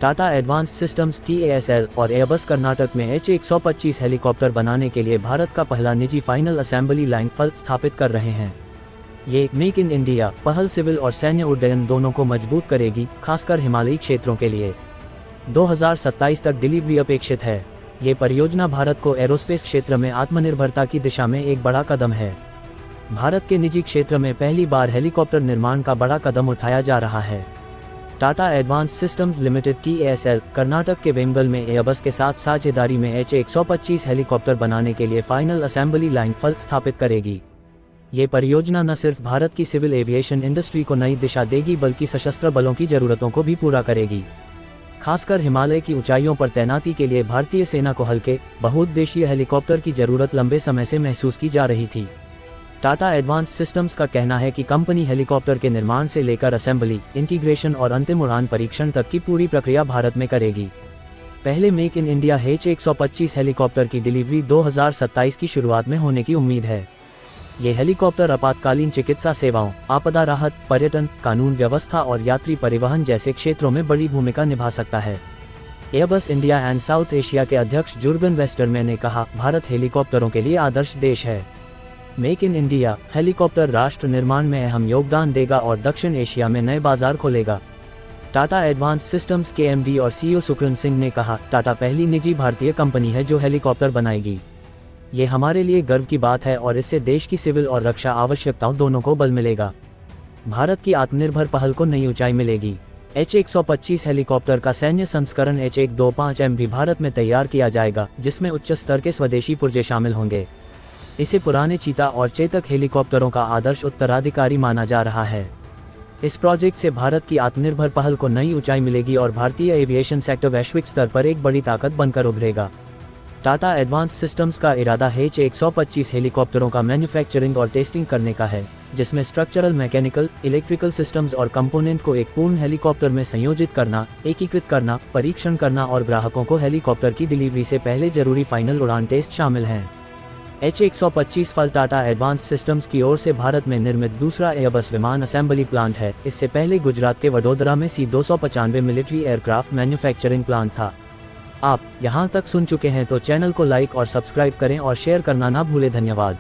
Tata advanced systems TASL और Airbus Karnataka में H125 helicopter बनाने के लिए भारत का पहला निजी फाइनल असेंबली लाइन फल्क स्थापित कर रहे हैं। ये मेक इन इंडिया पहल सिविल और सैन्य उड्डयन दोनों को मजबूत करेगी, खासकर हिमालयी क्षेत्रों के लिए। 2027 तक डिलीवरी अपेक्षित है। ये परियोजना भारत को एरोस्पेस क्षेत्र में आत्मनिर्भरता की दिशा में एक बड़ा कदम है। भारत के निजी क्षेत्र में पहली बार हेलीकॉप्टर निर्माण का बड़ा कदम उठाया जा रहा है। Tata advanced systems limited TASL Karnataka के वेंगल में एयरबस के साथ साझेदारी में H125 हेलीकॉप्टर बनाने के लिए फाइनल असेंबली लाइन फल्क स्थापित करेगी। ये परियोजना न सिर्फ भारत की सिविल एविएशन इंडस्ट्री को नई दिशा देगी बल्कि सशस्त्र बलों की जरूरतों को भी पूरा करेगी। खासकर हिमालय की ऊंचाइयों पर तैनाती के लिए भारतीय सेना को हल्के बहुउद्देशीय हेलीकॉप्टर की जरूरत लंबे समय से महसूस की जा रही थी। टाटा एडवांस्ड सिस्टम्स का कहना है कि कंपनी हेलीकॉप्टर के निर्माण से लेकर असेंबली, इंटीग्रेशन और अंतिम उड़ान परीक्षण तक की पूरी प्रक्रिया भारत में करेगी। पहले make in India H125 helicopter की डिलीवरी 2027 की शुरुआत में होने की उम्मीद है। ये हेलीकॉप्टर आपातकालीन चिकित्सा सेवाओं, आपदा राहत, पर्यटन, कानून व्यवस्था और यात्री परिवहन जैसे क्षेत्रों में बड़ी भूमिका निभा सकता है। Airbus India and south Asia के अध्यक्ष जुर्गन वेस्टरमैन ने कहा, भारत हेलीकॉप्टरों के लिए आदर्श देश है। मेक इन इंडिया हेलीकॉप्टर राष्ट्र निर्माण में अहम योगदान देगा और दक्षिण एशिया में नए बाजार खोलेगा। टाटा एडवांस्ड सिस्टम्स के MD और CEO सुकरण सिंह ने कहा, टाटा पहली निजी भारतीय कंपनी है जो हेलीकॉप्टर बनाएगी। ये हमारे लिए गर्व की बात है और इससे देश की सिविल और रक्षा आवश्यकताओं दोनों को बल मिलेगा। भारत की आत्मनिर्भर पहल को नई ऊंचाई मिलेगी। H125 हेलीकॉप्टर का सैन्य संस्करण H125M भी भारत में तैयार किया जाएगा, जिसमें उच्च स्तर के स्वदेशी पुर्जे शामिल होंगे। इसे पुराने चीता और चेतक हेलीकॉप्टरों का आदर्श उत्तराधिकारी माना जा रहा है। इस प्रोजेक्ट से भारत की आत्मनिर्भर पहल को नई ऊंचाई मिलेगी और भारतीय एविएशन सेक्टर वैश्विक स्तर पर एक बड़ी ताकत बनकर उभरेगा। टाटा एडवांस्ड सिस्टम्स का इरादा H125 हेलीकॉप्टरों का मैन्युफैक्चरिंग और टेस्टिंग करने का है, जिसमें स्ट्रक्चरल, मैकेनिकल, इलेक्ट्रिकल सिस्टम्स और कंपोनेंट को एक पूर्ण हेलीकॉप्टर में संयोजित करना, एकीकृत करना, परीक्षण करना और ग्राहकों को हेलीकॉप्टर की डिलीवरी से पहले जरूरी फाइनल उड़ान टेस्ट शामिल हैं। H125 फल टाटा एडवांस्ड सिस्टम्स की ओर से भारत में निर्मित दूसरा एयरबस विमान असेंबली प्लांट है। इससे पहले गुजरात के वडोदरा में C295 military aircraft manufacturing plant था। आप यहां तक सुन चुके हैं तो चैनल को लाइक और सब्सक्राइब करें और शेयर करना ना भूलें। धन्यवाद।